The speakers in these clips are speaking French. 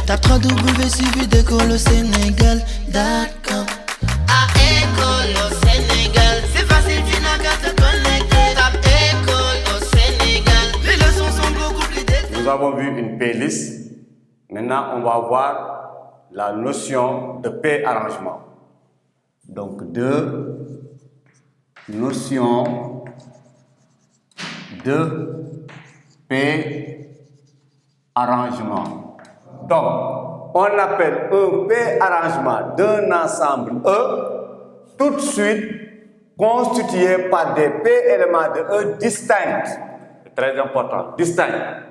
Tape 3W suivi d'école au Sénégal.com. À école au Sénégal, c'est facile, tu n'as qu'à te connecter. Tape école au Sénégal, les leçons sont beaucoup plus détaillées. Nous avons vu une playlist. Maintenant, on va voir la notion de P-arrangement. Donc, de notion de P-arrangement. Donc, on appelle un P-arrangement d'un ensemble E tout de suite constitué par des P-éléments de E distincts. C'est très important, distincts.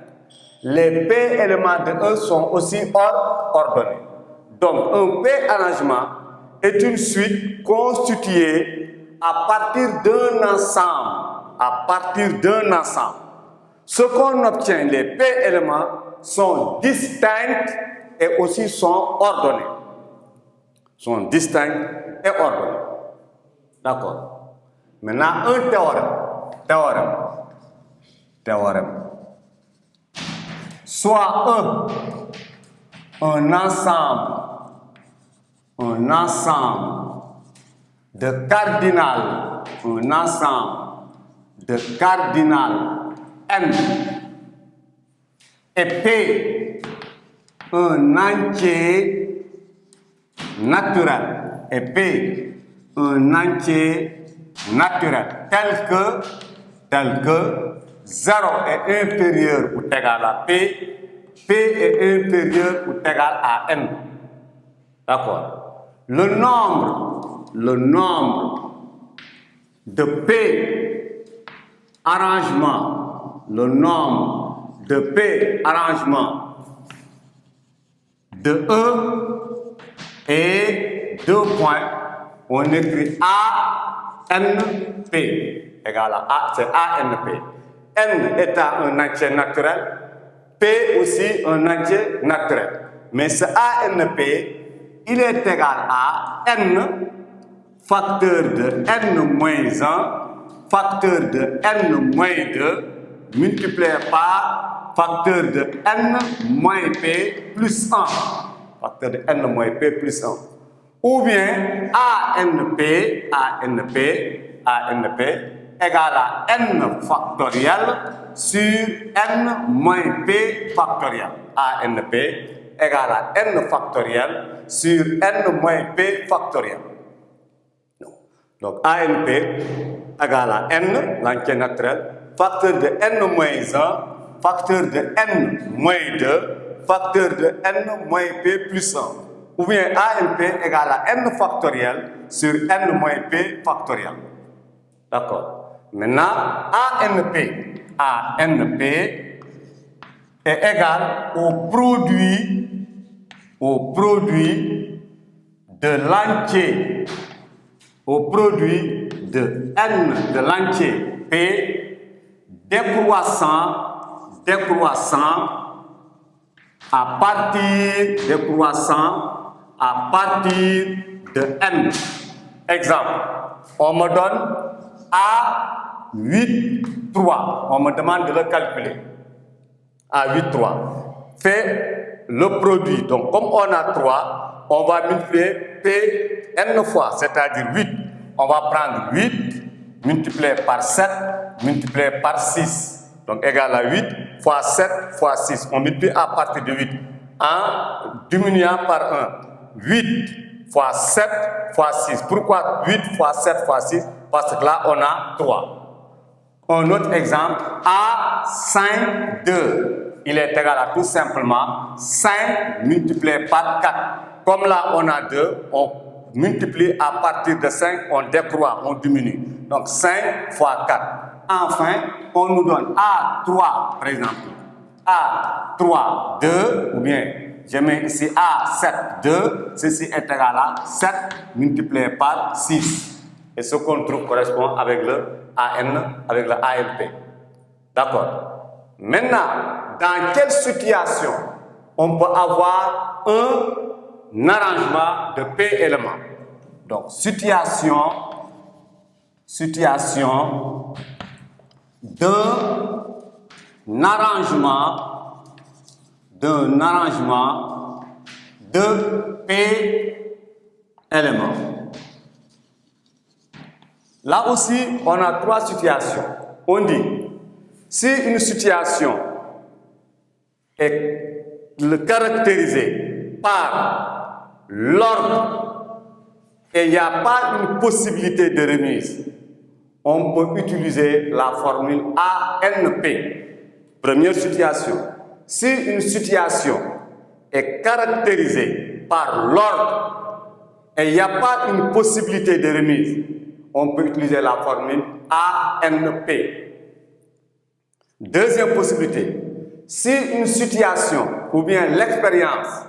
Les P-éléments de E sont aussi ordonnés. Donc, un P-arrangement est une suite constituée à partir d'un ensemble. À partir d'un ensemble. Ce qu'on obtient, les P-éléments, sont distincts et aussi sont ordonnés. Sont distincts et ordonnés. D'accord. Maintenant, un théorème. Soit un ensemble de cardinal, n et P, un entier naturel, tel que 0 est inférieur ou égal à P, P est inférieur ou égal à N. D'accord. Le nombre de P arrangements, de E est 2 points. On écrit A, N, P égal à A, c'est A, N, P. N étant un entier naturel, P aussi un entier naturel. Mais ce A, N, P, il est égal à N facteur de N moins 1, facteur de N moins 2, multiplié par facteur de N moins P plus 1. Facteur de N moins P plus 1. Ou bien ANP égale à N factoriel sur N moins P factoriel. ANP égale à N factoriel sur N moins P factoriel. Donc ANP égale à N, l'entier naturel, facteur de N moins 1, facteur de N moins 2, facteur de N moins P plus 1. Ou bien ANP égale à N factoriel sur N moins P factoriel. D'accord. Maintenant, ANP est égal au produit de l'entier, au produit de N de l'entier P décroissant à partir de N. Exemple, on me donne A 8, 3. On me demande de le calculer. A 8, 3. Fait le produit. Donc, comme on a 3, on va multiplier P N fois, c'est-à-dire 8. On va prendre 8 multiplié par 7 multiplié par 6. Donc, égal à 8 fois 7 fois 6. On multiplie à partir de 8 en diminuant par 1. 8 fois 7 fois 6. Pourquoi 8 fois 7 fois 6? Parce que là, on a 3. Un autre exemple, A 5, 2. Il est égal à tout simplement 5 multiplié par 4. Comme là, on a 2, on multiplie à partir de 5, on décroît, on diminue. Donc 5 fois 4. Enfin, on nous donne A3, par exemple. A3, 2, ou bien je mets ici A7, 2. Ceci est égal à 7 multiplié par 6. Et ce qu'on trouve correspond avec le AN, avec le ANP. D'accord. Maintenant, dans quelle situation on peut avoir un arrangement de P éléments? Donc, situation d'un arrangement de P éléments. Là aussi, on a trois situations. On dit, si une situation est caractérisée par l'ordre et il n'y a pas une possibilité de remise, on peut utiliser la formule ANP. Première situation. Si une situation est caractérisée par l'ordre et il n'y a pas une possibilité de remise, on peut utiliser la formule ANP. Deuxième possibilité. Si une situation ou bien l'expérience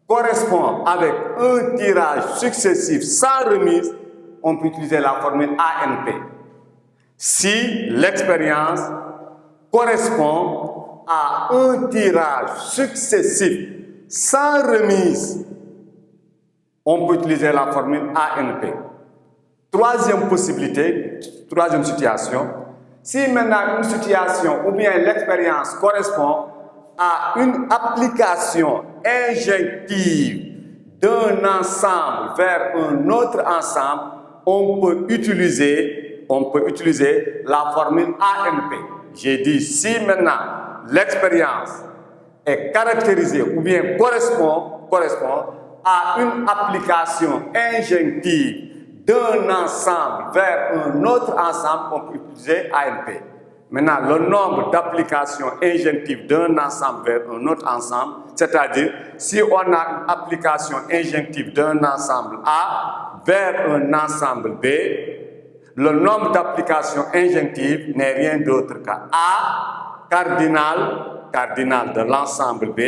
correspond avec un tirage successif sans remise, on peut utiliser la formule ANP. Si l'expérience correspond à un tirage successif sans remise, on peut utiliser la formule ANP. Troisième possibilité, troisième situation, si maintenant une situation ou bien l'expérience correspond à une application injective d'un ensemble vers un autre ensemble, on peut utiliser la formule ANP. J'ai dit si maintenant l'expérience est caractérisée ou bien correspond à une application injective d'un ensemble vers un autre ensemble, on peut utiliser ANP. Maintenant, le nombre d'applications injectives d'un ensemble vers un autre ensemble, c'est-à-dire si on a une application injective d'un ensemble A vers un ensemble B, le nombre d'applications injectives n'est rien d'autre qu'A cardinal de l'ensemble B,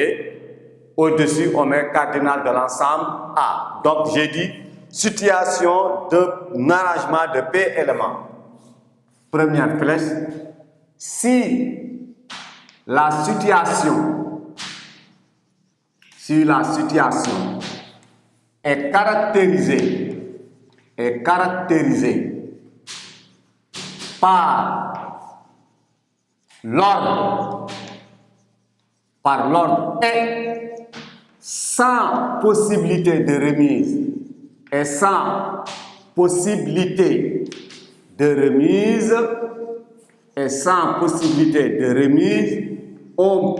au-dessus on met cardinal de l'ensemble A. Donc j'ai dit situation d'un arrangement de P éléments. Première flèche, si la situation est caractérisée par l'ordre et sans possibilité de remise, on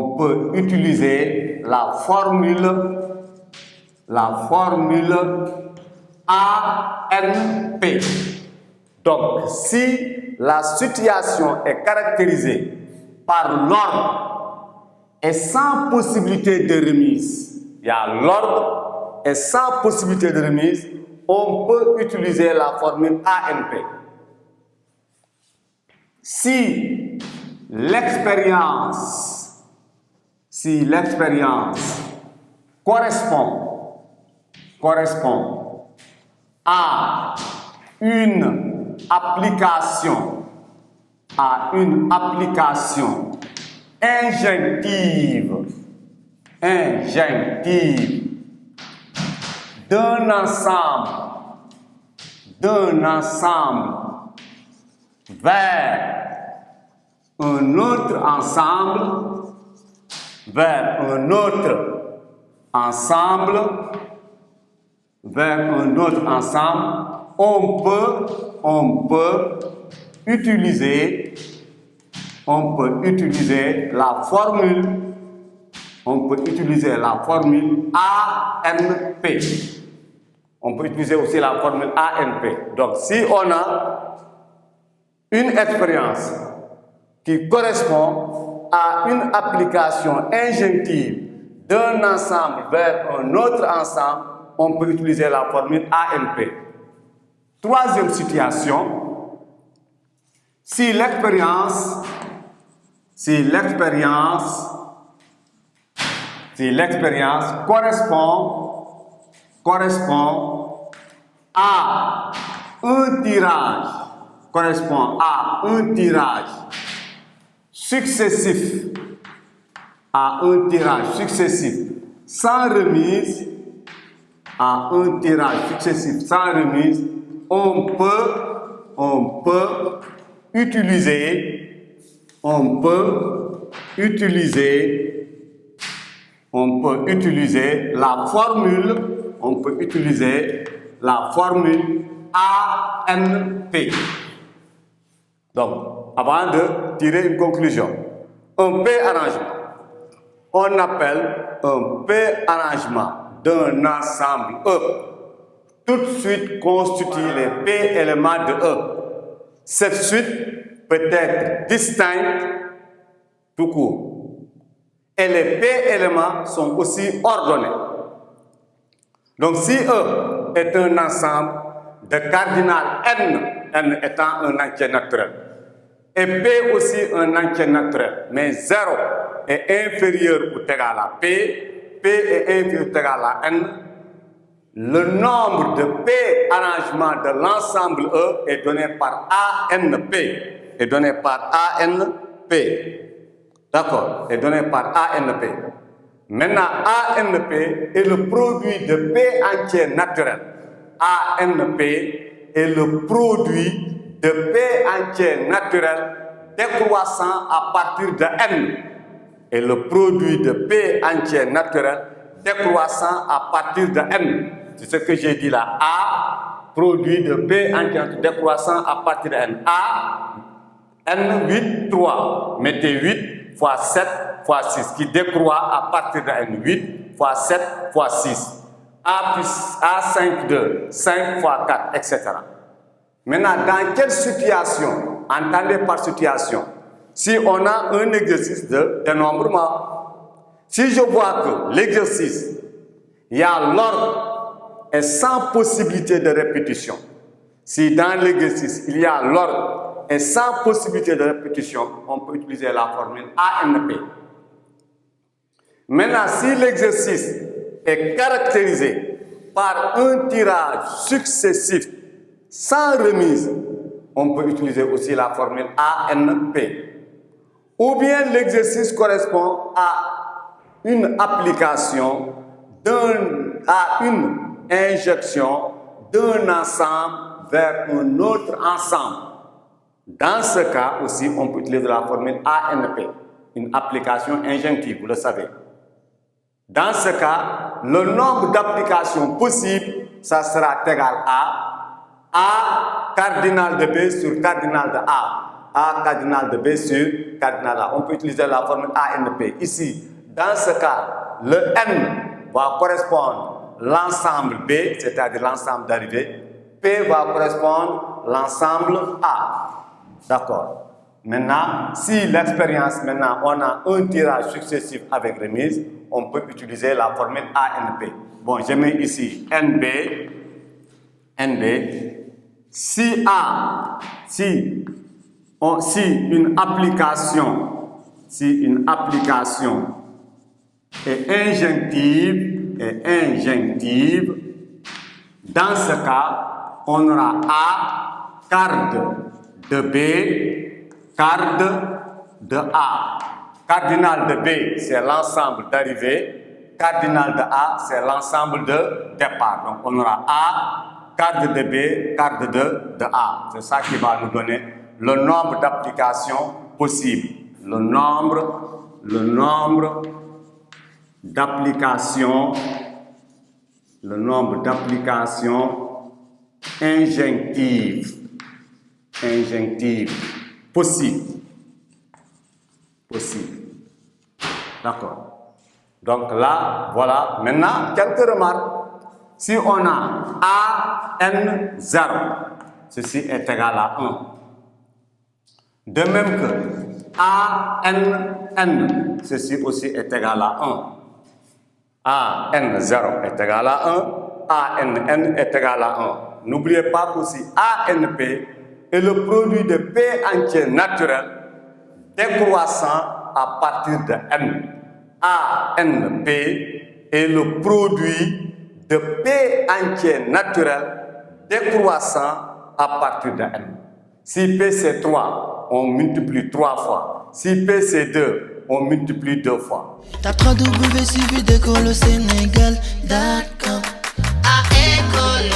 peut utiliser la formule ANP. Donc, si la situation est caractérisée par l'ordre et sans possibilité de remise, il y a l'ordre et sans possibilité de remise, on peut utiliser la formule ANP. Si l'expérience correspond à une application injective d'un ensemble vers un autre ensemble, on peut utiliser la formule ANP. On peut utiliser aussi la formule ANP. Donc, si on a une expérience qui correspond à une application injective d'un ensemble vers un autre ensemble, on peut utiliser la formule ANP. Troisième situation, si l'expérience correspond à un tirage successif sans remise, on peut utiliser la formule ANP. Donc, avant de tirer une conclusion, un P-arrangement, on appelle un P-arrangement d'un ensemble E. Toute suite constitue les P-éléments de E. Cette suite peut être distincte tout court. Et les P-éléments sont aussi ordonnés. Donc, si E est un ensemble de cardinal N étant un entier naturel, et P aussi un entier naturel, mais 0 est inférieur ou égal à P est inférieur ou égal à N, le nombre de P-arrangements de l'ensemble E est donné par ANP. D'accord, est donné par ANP. Maintenant, ANP est le produit de P entier naturel. ANP est le produit de P entier naturel décroissant à partir de N. Et le produit de P entier naturel décroissant à partir de N. C'est ce que j'ai dit là. A, produit de P entier décroissant à partir de N. A, N8, 3. Mettez 8 fois 7 fois 6 qui décroît à partir de N. 8 fois 7 fois 6. A plus A5, 2. 5 fois 4, etc. Maintenant, dans quelle situation, entendez par situation, si on a un exercice de dénombrement, si je vois que l'exercice, il y a l'ordre et sans possibilité de répétition, si dans l'exercice, il y a l'ordre et sans possibilité de répétition, on peut utiliser la formule ANP. Maintenant, si l'exercice est caractérisé par un tirage successif sans remise, on peut utiliser aussi la formule ANP. Ou bien l'exercice correspond à une application, à une injection d'un ensemble vers un autre ensemble. Dans ce cas aussi, on peut utiliser la formule ANP, une application injonctive, vous le savez. Dans ce cas, le nombre d'applications possibles, ça sera égal à A cardinal de B sur cardinal de A. A cardinal de B sur cardinal de A. On peut utiliser la formule ANP. Ici, dans ce cas, le N va correspondre à l'ensemble B, c'est-à-dire l'ensemble d'arrivée. P va correspondre à l'ensemble A. D'accord. Maintenant, si l'expérience, maintenant, on a un tirage successif avec remise, on peut utiliser la formule ANP. Bon, je mets ici NB. Si une application est injonctive, dans ce cas, on aura A, card de B, card de A. Cardinal de B, c'est l'ensemble d'arrivée. Cardinal de A, c'est l'ensemble de départ. Donc, on aura A, card de B, card de A. C'est ça qui va nous donner le nombre d'applications possibles. Le nombre d'applications injonctives possibles. D'accord. Donc là, voilà. Maintenant, quelques remarques. Si on a AN0, ceci est égal à 1. De même que ANN, ceci aussi est égal à 1. AN0 est égal à 1. ANN est égal à 1. N'oubliez pas qu'aussi ANP est le produit de P entier naturel décroissant à partir de N. ANP est le produit de P entier naturel décroissant à partir de N. Si P c'est 3, on multiplie 3 fois. Si P c'est 2, on multiplie 2 fois. Tape www.suividecolosénégal.com. À École